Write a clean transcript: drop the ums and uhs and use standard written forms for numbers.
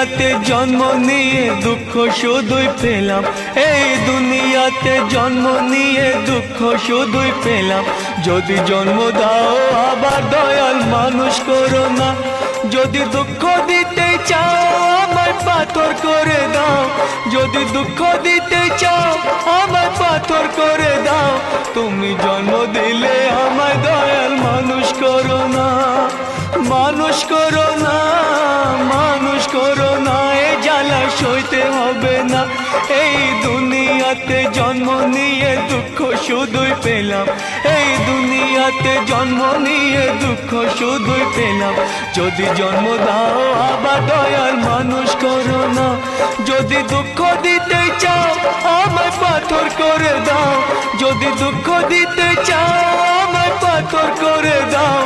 দুনিয়াতে জন্ম নিয়ে দুঃখ শুধুই পেলাম, এই দুনিয়াতে জন্ম নিয়ে দুঃখ শুধুই পেলাম। যদি জন্ম দাও আবার দয়াল মানুষ করো না, যদি দুঃখ দিতে চাও আমায় পাথর করে দাও, যদি দুঃখ দিতে চাও আমায় পাথর করে দাও। তুমি জন্ম দিলে আমায় দয়াল মানুষ করো না, মানুষ করো না, মানুষ করো না। এ জ্বালা সইতে হবে না, এই দুনিয়াতে জন্ম নিয়ে দুঃখ শুধুই পেলাম, এই দুনিয়াতে জন্ম নিয়ে দুঃখ শুধুই পেলাম। যদি জন্ম দাও আবার দয়াল মানুষ করো না, যদি দুঃখ দিতে চাও আমায় পাথর করে দাও, যদি দুঃখ দিতে চাও আমায় পাথর করে দাও।